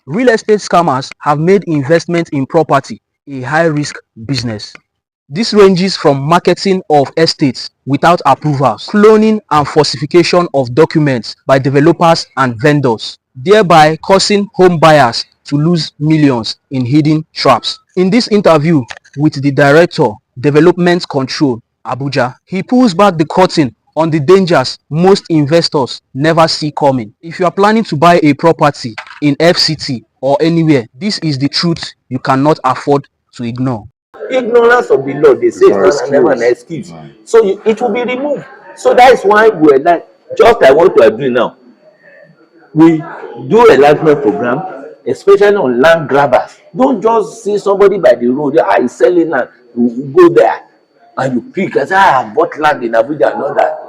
Real estate scammers have made investment in property a high-risk business. This ranges from marketing of estates without approvals, cloning and falsification of documents by developers and vendors, thereby causing home buyers to lose millions in hidden traps. In this interview with the Director, Development Control, Abuja, he pulls back the curtain on the dangers most investors never see coming. If you are planning to buy a property in FCT or anywhere, this is the truth you cannot afford to ignore. Ignorance of the law, they say, it's not never an excuse. So it will be removed. So that is why we're like, just like what we are doing now. We do enlightenment program, especially on land grabbers. Don't just see somebody by the road, he's selling land. You go there and you pick and say, I bought land in Abuja and all that.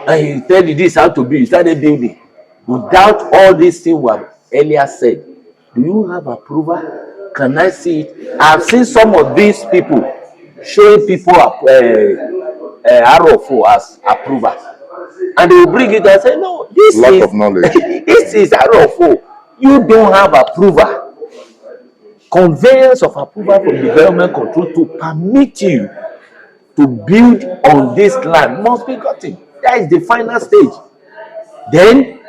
And he tell you this how to be, you started building. Without all these things we have earlier said, do you have approval? Can I see it? I've seen some of these people showing people ROFO as approval. And they will bring it and say, no, this lack is of knowledge. This is ROFO. You don't have approval. Conveyance of approval from development control to permit you to build on this land must be gotten. That is the final stage. Then,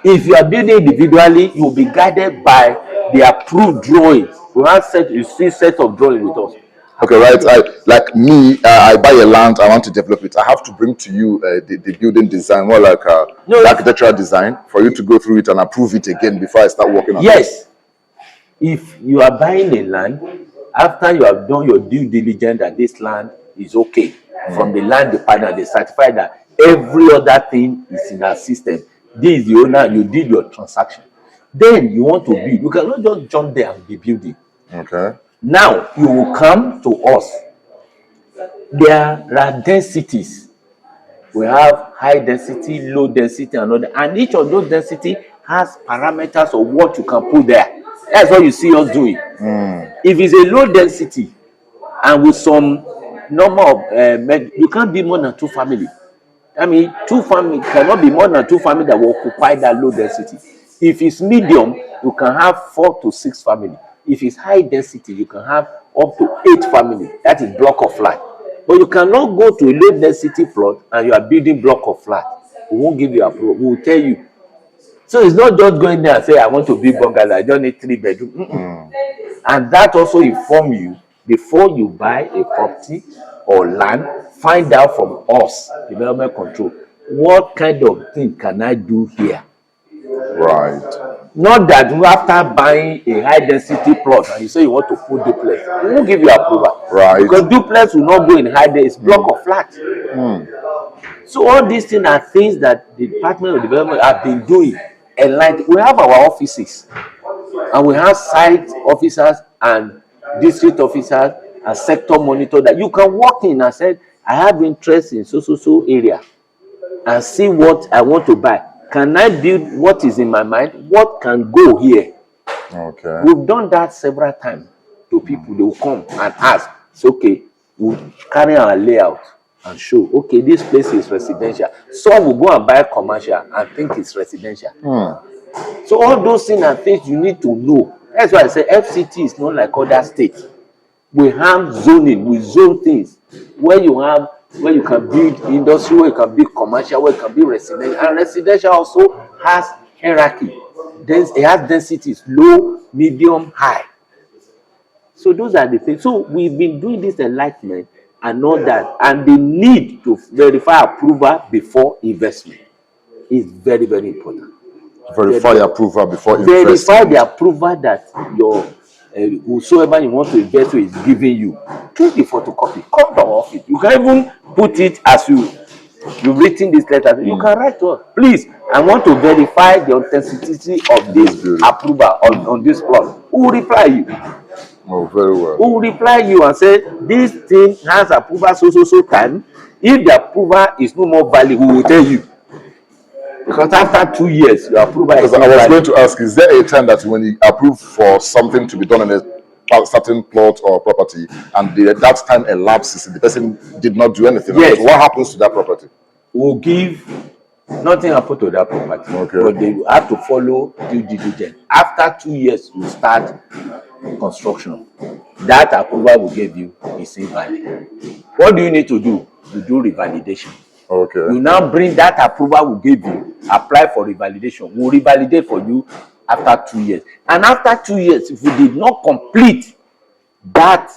if you are building individually, you will be guided by the approved drawing. We have set of drawing with us. Okay, right. Like me, I buy a land, I want to develop it. I have to bring to you the building design, more like the architectural design, for you to go through it and approve it again before I start working on it. Yes. If you are buying a land, after you have done your due diligence that this land is okay, from the land department, they certify that every other thing is in our system. This is the owner, you did your transaction. Then you want to build. You cannot just jump there and be building. Okay. Now you will come to us. There are densities. We have high density, low density, and other. And each of those density has parameters of what you can put there. That's what you see us doing. If it's a low density and with some number of you can't be more than 2 families. I mean, 2 families cannot be more than 2 families that will occupy that low density. If it's medium, you can have 4 to 6 families. If it's high density, you can have up to 8 families. That is block of flat. But you cannot go to a low density plot and you are building block of flat. We won't give you approval. We will tell you. So it's not just going there and say, I want to build bungalow. I don't need 3 bedrooms. And that also inform you before you buy a property or land. Find out from us, development control, what kind of thing can I do here? Right. Not that after buying a high density plot and you say you want to put duplex, we won't give you approval. Right. Because duplex will not go in high density, it's block of flat. So all these things are things that the Department of Development have been doing. And like we have our offices and we have site officers and district officers and sector monitor that you can walk in and say, I have interest in so area and see what I want to buy. Can I build what is in my mind? What can go here? Okay. We've done that several times to people. They will come and ask. It's okay. We'll carry our layout and show. Okay, this place is residential. Some will go and buy commercial and think it's residential. So all those things are things you need to know. That's why I say FCT is not like other states. We have zoning. We zone things where you can build industry, where you can build commercial, where you can build residential. And residential also has hierarchy. Then it has densities, low, medium, high. So those are the things. So we've been doing this enlightenment and all that. And the need to verify approval before investment is very, very important. Verify approval before investment. Verify the approval that your whosoever you want to invest with is giving you. Take the photocopy. Come to our office. You can even put it as you've written this letter. You can write to us. Please, I want to verify the authenticity of this approval on this plot. Who will reply you? Oh, very well. Who will reply you and say, this thing has approval so time. If the approval is no more valid, we will tell you. Because after 2 years, your approval is I was going to ask, is there a time that when you approve for something to be done on a certain plot or property, and that time elapses and the person did not do anything? Yes. What happens to that property? We'll give Nothing happened to that property. Okay. But they have to follow due diligence. After 2 years, you start construction. That approval we gave you is invalid. What do you need to do? You do revalidation. Okay. You now bring that approval we gave you, apply for revalidation. We'll revalidate for you after 2 years. And after 2 years, if you did not complete that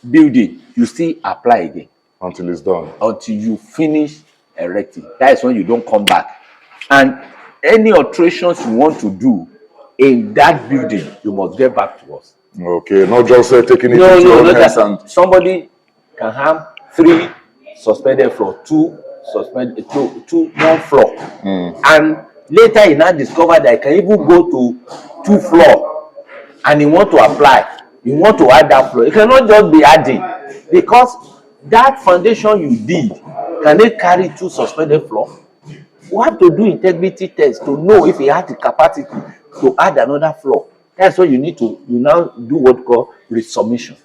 building, you still apply again. Until it's done. Until you finish erecting. That is when you don't come back. And any alterations you want to do in that building, you must get back to us. Okay, not just taking it No, into your hands that and somebody can have 3 suspended floor, 2 suspended, 1 floor, and later he now discover that he can even go to 2 floor, and he want to apply. You want to add that floor. It cannot just be adding, because that foundation you did, can they carry 2 suspended floor? You have to do integrity test to know if he has the capacity to add another floor. That's why you need to now do what called resubmission.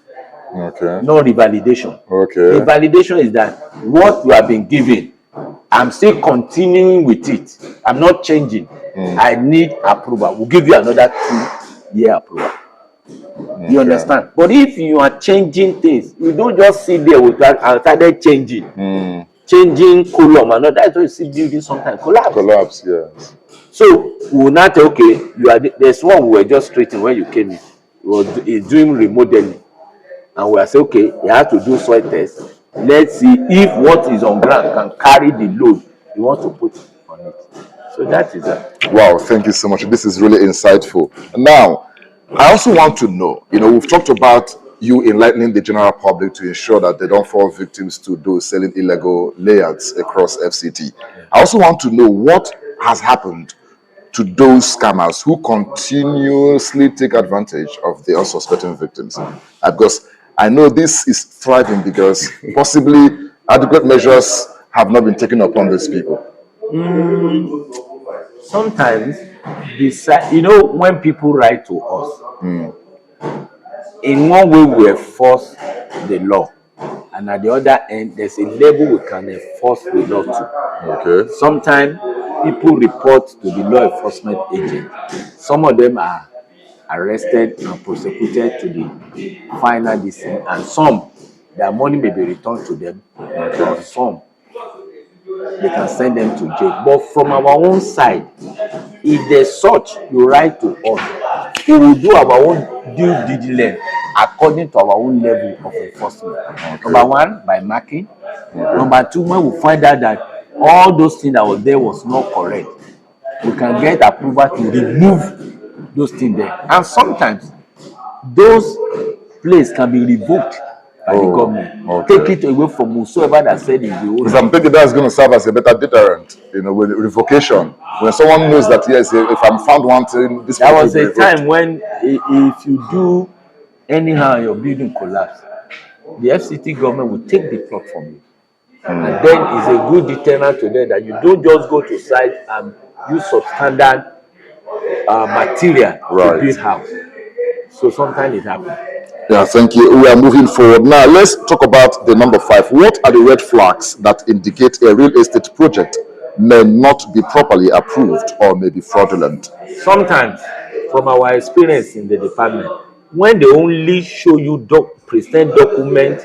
okay. No revalidation. Okay. Revalidation is that what you have been given, I'm still continuing with it. I'm not changing. I need approval. We'll give you another 2-year approval. You understand? But if you are changing things, you don't just sit there with that and started changing. Changing column and all. That's why you see building sometimes collapse. Yes. So we will not say, okay, there's one we were just straightening when you came in. He's doing remodeling. And we are saying, okay, you have to do soil test. Let's see if what is on ground can carry the load you want to put on it. So that is that. Wow, thank you so much. This is really insightful. Now, I also want to know, we've talked about you enlightening the general public to ensure that they don't fall victims to those selling illegal layouts across FCT. I also want to know what has happened to those scammers who continuously take advantage of the unsuspecting victims. Because I know this is thriving because possibly adequate measures have not been taken upon these people. Sometimes, when people write to us, in one way we enforce the law, and at the other end, there's a level we can enforce the law to. Okay. Sometimes people report to the law enforcement agent. Some of them are arrested and prosecuted to the final decision, and some, their money may be returned to them, or some, they can send them to jail. But from our own side, if there's such, you write to us, we will do our own due diligence according to our own level of enforcement. Okay. Number one, by marking. Number two, when we find out that all those things that were there was not correct, we can get approval to remove those things there. And sometimes those places can be revoked by the government. Okay. Take it away from whosoever that said is the owner. Because I'm thinking that's going to serve as a better deterrent, with revocation. When someone knows that, yes, if I'm found wanting, this. There was a time when if you do anyhow your building collapse, the FCT government will take the plot from you. And then it's a good deterrent to them that you don't just go to site and use substandard material to build house. So sometimes it happens. Yeah, thank you. We are moving forward. Now, let's talk about the number 5. What are the red flags that indicate a real estate project may not be properly approved or may be fraudulent? Sometimes, from our experience in the department, when they only show you present document,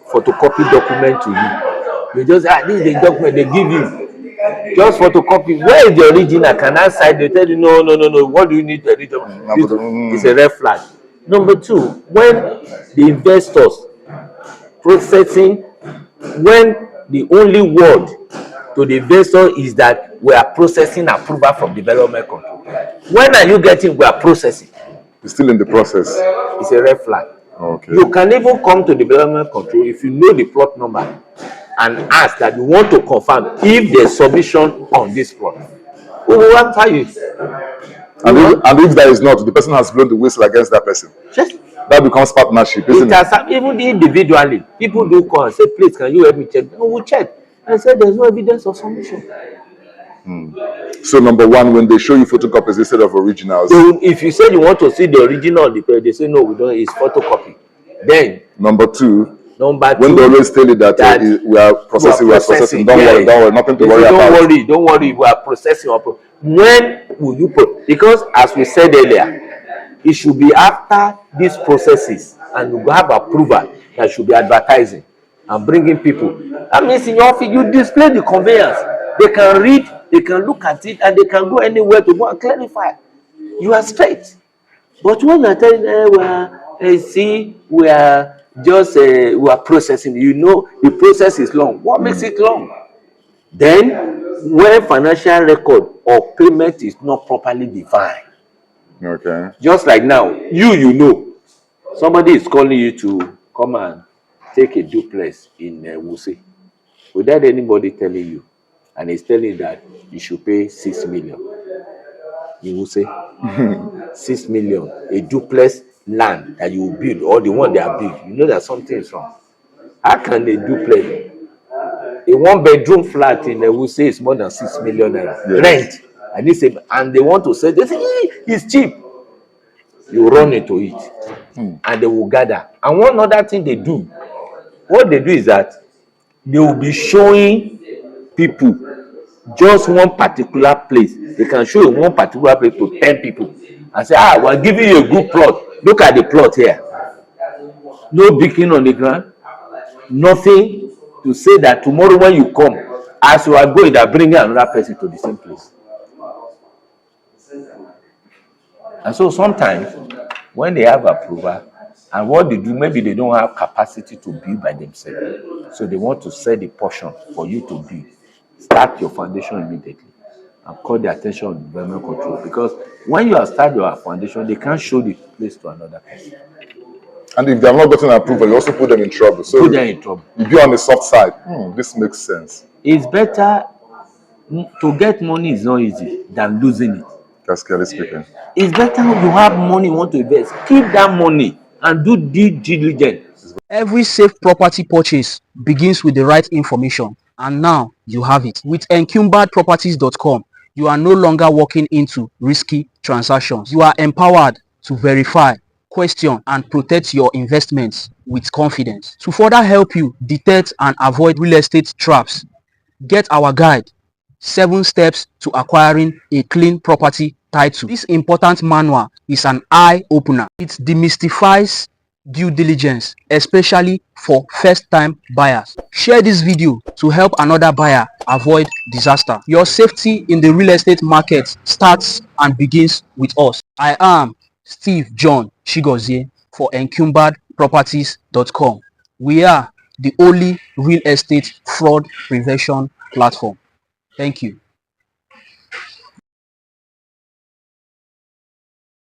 photocopy document to you, they just this is the document they give you. Just photocopy. Where is the original? Can I sign? They tell you no. What do you need the original? It's a red flag. Number 2, when the investors processing, when the only word to the investor is that we are processing approval from development control. When are you getting we are processing? It's still in the process. It's a red flag. Okay. You can even come to development control if you know the plot number and ask that you want to confirm if there's submission on this plot. We will answer you. And if there is not, the person has blown the whistle against that person. Yes. That becomes partnership, isn't it? Even individually, people do call and say, please, can you help me check? No, we'll check. And say there's no evidence of submission. So number 1, when they show you photocopies instead of originals. So if you say you want to see the original on the page, they say no, we don't, it's photocopy. Then number 2, Number two, when they always tell you that we are processing, don't worry, nothing to worry about. Don't worry, we are processing. When will you because as we said earlier, it should be after these processes and you have approval that should be advertising and bringing people. That means in your office you display the conveyance. They can read, they can look at it, and they can go anywhere to go and clarify. You are straight. But when you are telling we are just we are processing, the process is long. What makes it long? Then when financial record or payment is not properly defined, okay, just like now, somebody is calling you to come and take a duplex in Wuse without anybody telling you, and he's telling you that you should pay 6 million. You will say 6 million, a duplex land that you will build, or the one they are built. You know that something is wrong. How can they duplex? A 1-bedroom flat in Wuse is more than 6 million naira. Yes. Rent. And they want to say, they say, it's cheap. You run into it. And they will gather. And one other thing they do, what they do is that they will be showing people just one particular place. They can show you one particular place to 10 people and say, we're giving you a good plot. Look at the plot here. No beacon on the ground. Nothing to say that tomorrow when you come, as you are going, they're bringing another person to the same place. And so sometimes when they have approval, and what they do, maybe they don't have capacity to build by themselves. So they want to set the portion for you to build. Start your foundation immediately and call the attention of environment control, because when you have started your foundation, they can't show the place to another person. And if they have not gotten approval, you also put them in trouble. So put them in trouble. You be on the soft side. This makes sense. It's better to get money is not easy than losing it. Cascally speaking. It's better you have money you want to invest. Keep that money and do due diligence. Every safe property purchase begins with the right information, and now you have it. With encumberedproperties.com, you are no longer walking into risky transactions. You are empowered to verify, question, and protect your investments with confidence. To further help you detect and avoid real estate traps, get our guide, 7 Steps to Acquiring a Clean Property Title. This important manual is an eye-opener. It demystifies due diligence, especially for first-time buyers. Share this video to help another buyer avoid disaster. Your safety in the real estate market starts and begins with us. I am Steve John Chigozie for Encumberedproperties.com. We are the only real estate fraud prevention platform. Thank you.